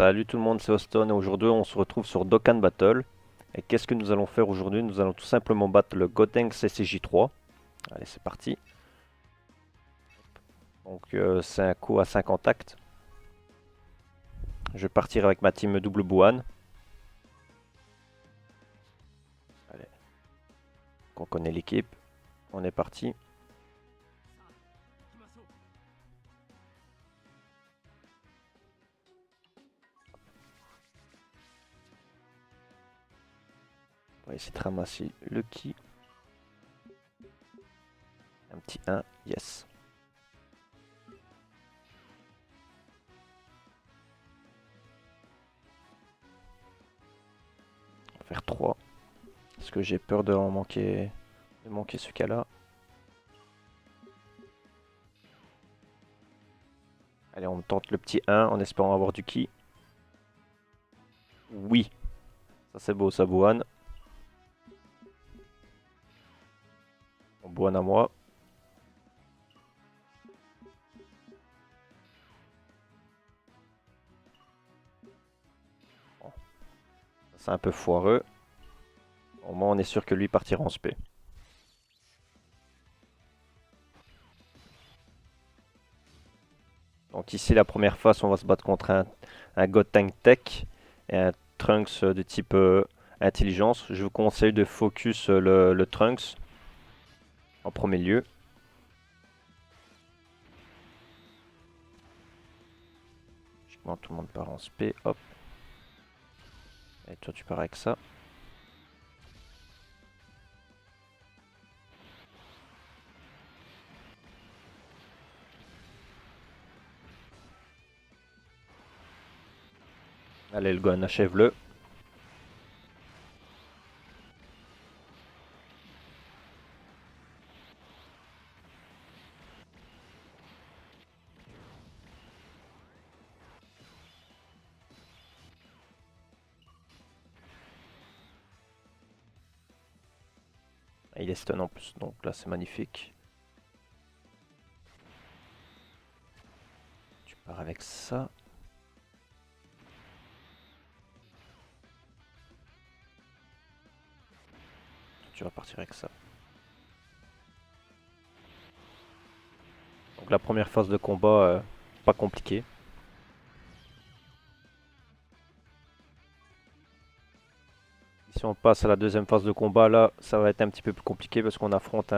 Salut tout le monde, c'est Austin et aujourd'hui on se retrouve sur Dokkan Battle. Et qu'est-ce que nous allons faire aujourd'hui? Nous allons tout simplement battre le Gotenks CCJ3. Allez, c'est parti. Donc c'est un coup à 5 contacts. Je vais partir avec ma team double Buan. Allez, qu'on connaît l'équipe. On est parti. On va essayer de ramasser le ki. Un petit 1, yes. On va faire 3. Parce que j'ai peur de manquer ce cas-là. Allez, on tente le petit 1 en espérant avoir du ki. Oui, ça c'est beau, ça Buan. On Buan à moi. Bon, c'est un peu foireux. Au moins on est sûr que lui partira en spé. Donc ici la première phase on va se battre contre un Gotenks Tech et un Trunks de type intelligence. Je vous conseille de focus le Trunks en premier lieu. Logiquement tout le monde part en spé, hop. Et toi tu pars avec ça. Allez le Gohan, achève-le. Il est stun en plus, donc là c'est magnifique. Tu pars avec ça. Tu vas partir avec ça. Donc la première phase de combat, pas compliquée. Si on passe à la deuxième phase de combat, là, ça va être un petit peu plus compliqué parce qu'on affronte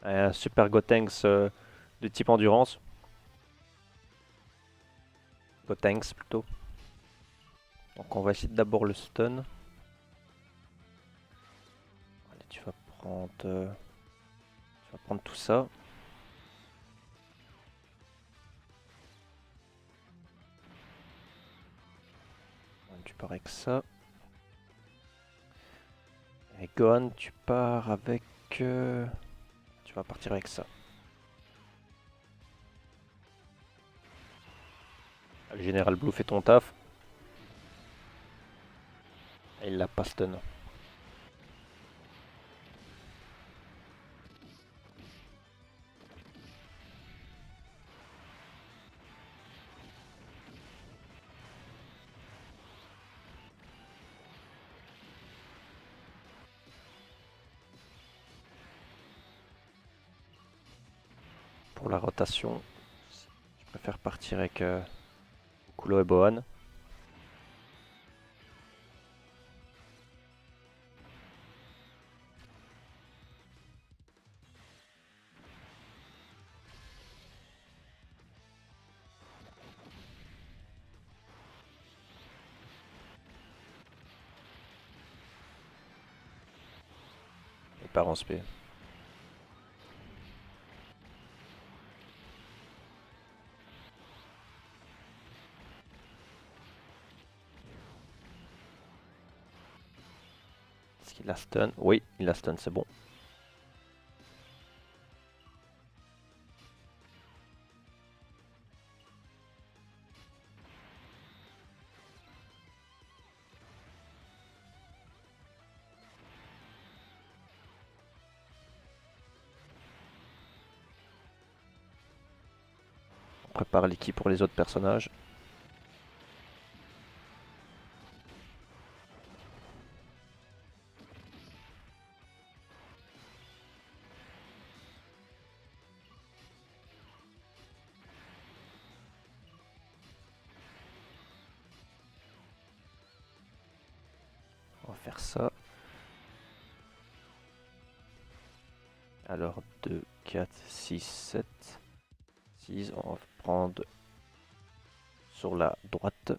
un Super Gotenks de type endurance. Gotenks plutôt. Donc on va essayer d'abord le stun. Allez, tu vas prendre tout ça. Allez, tu pars avec ça. Et Gohan, tu pars avec... tu vas partir avec ça. Le Général Blue fait ton taf. Et il l'a pas stun. Pour la rotation, je préfère partir avec Kulo et Bohan. Il part en spé. Est-ce qu'il a stun? Oui, il a stun, c'est bon. On prépare l'équipe pour les autres personnages. faire ça. Alors 2, 4, 6, 7, 6. On va prendre sur la droite.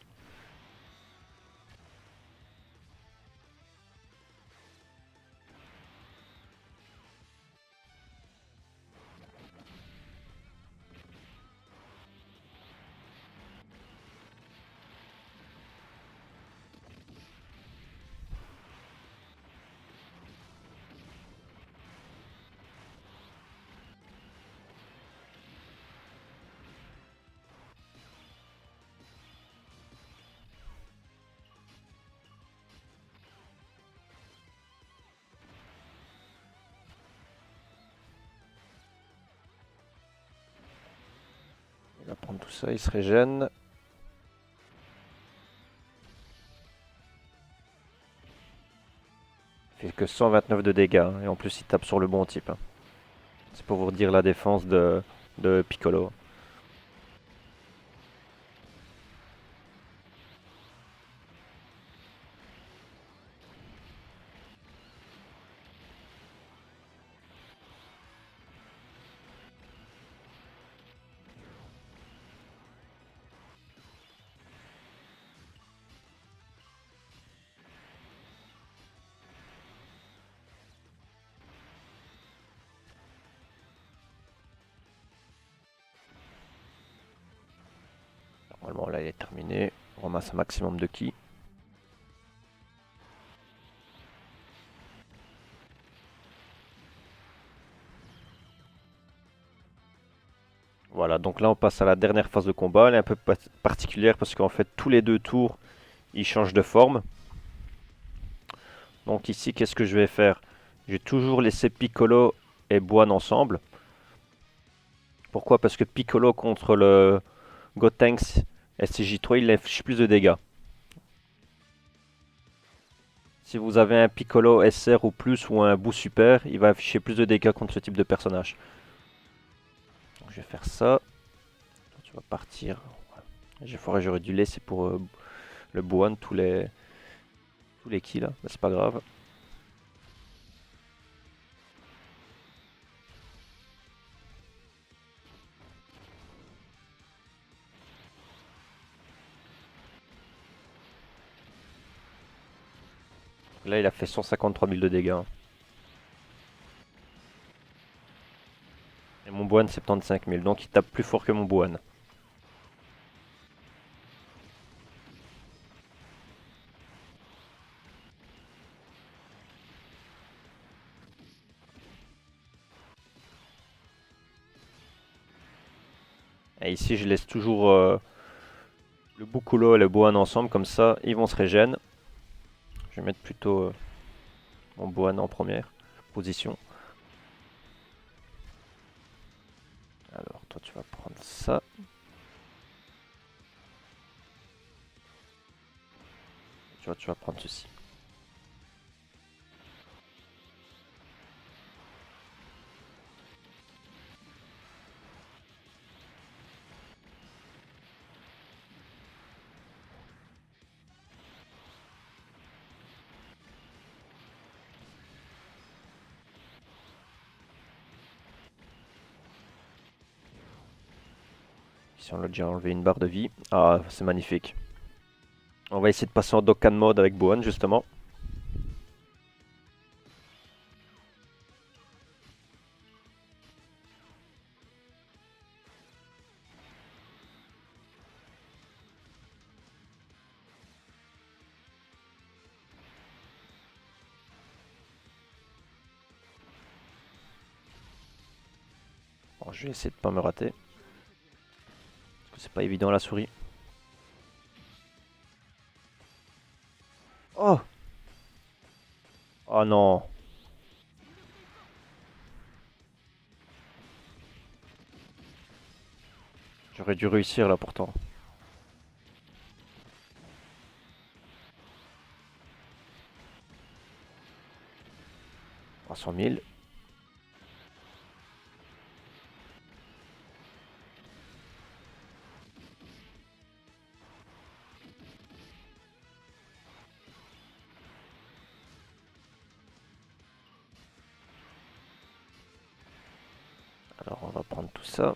Il va prendre tout ça, il se régène. Il fait que 129 de dégâts, hein, et en plus il tape sur le bon type. Hein. C'est pour vous dire la défense de Piccolo. Normalement là il est terminé. On ramasse un maximum de ki. Voilà, donc là on passe à la dernière phase de combat. Elle est un peu particulière parce qu'en fait tous les 2 tours, il change de forme. Donc ici, qu'est-ce que je vais faire? J'ai toujours laissé Piccolo et Boan ensemble. Pourquoi? Parce que Piccolo contre le Gotenks SCJ3, il affiche plus de dégâts. Si vous avez un Piccolo SR ou plus ou un Boo Super, il va afficher plus de dégâts contre ce type de personnage. Donc je vais faire ça. Tu vas partir. J'aurais dû laisser pour le Boan tous les kills là, mais c'est pas grave. Là il a fait 153 000 de dégâts. Hein. Et mon Boan 75 000, donc il tape plus fort que mon Boan. Et ici je laisse toujours le Bukulo et le Boan ensemble, comme ça ils vont se régène. Je vais mettre plutôt mon Boan en première position. Alors toi tu vas prendre ça. Tu vas prendre ceci. Ici on a déjà enlevé une barre de vie. Ah c'est magnifique. On va essayer de passer en Dokkan mode avec Boan justement. Bon, je vais essayer de pas me rater. Parce que c'est pas évident la souris. Oh! Oh non! J'aurais dû réussir là pourtant. 300 000. tout ça.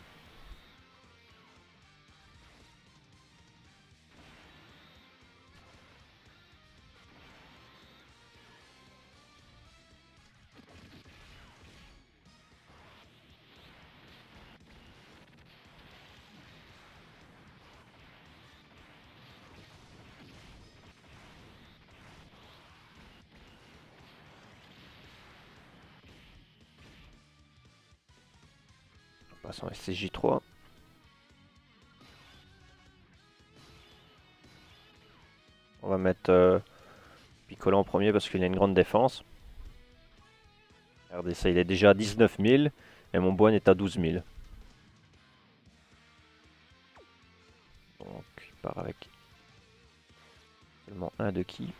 On passe en SCJ3. On va mettre Piccolo en premier parce qu'il a une grande défense. Regardez ça, il est déjà à 19 000 et mon Boine est à 12 000. Donc il part avec seulement un de ki.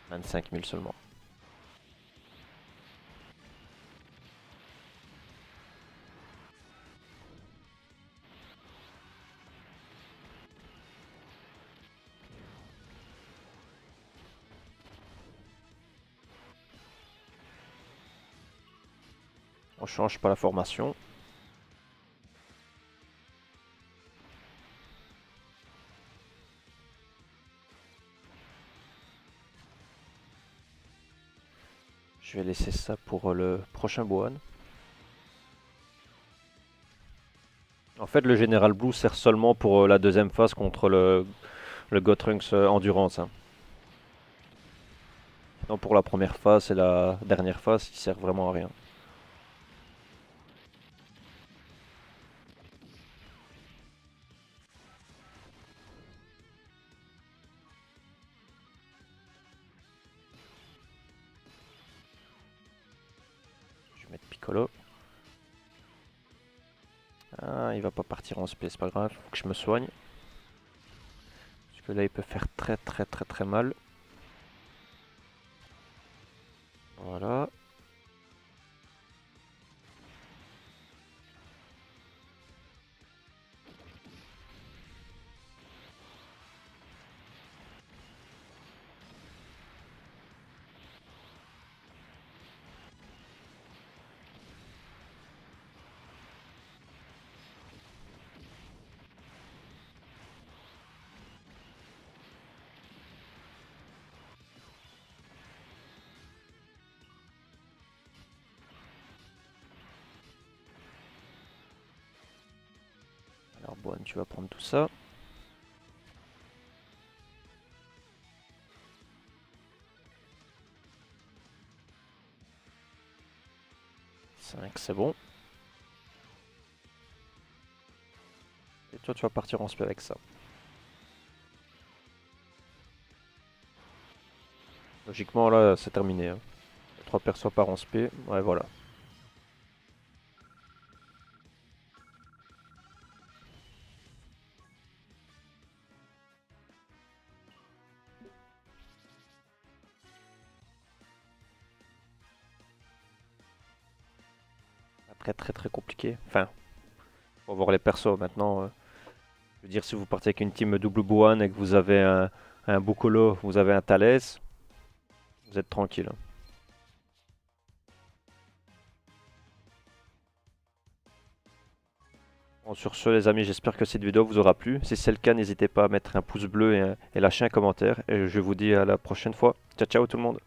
« 25 000 seulement. On change pas la formation. Je vais laisser ça pour le prochain Bohan. En fait, le General Blue sert seulement pour la deuxième phase contre le Gotrunks Endurance. Hein. Non, pour la première phase et la dernière phase, il sert vraiment à rien. Je vais mettre Piccolo. Ah, il va pas partir en SP, c'est pas grave, faut que je me soigne. Parce que là, il peut faire très mal. Voilà. Alors bon, tu vas prendre tout ça. C'est bon. Et toi, tu vas partir en SP avec ça. Logiquement, là, c'est terminé. Hein. 3 persos par en SP. Ouais, voilà. Après, très compliqué. Enfin, faut voir les persos maintenant. Je veux dire, si vous partez avec une team double Bohan et que vous avez un Bukolo, vous avez un Thalès, vous êtes tranquille. Bon, sur ce les amis, j'espère que cette vidéo vous aura plu. Si c'est le cas, n'hésitez pas à mettre un pouce bleu et lâcher un commentaire. Et je vous dis à la prochaine fois. Ciao ciao tout le monde.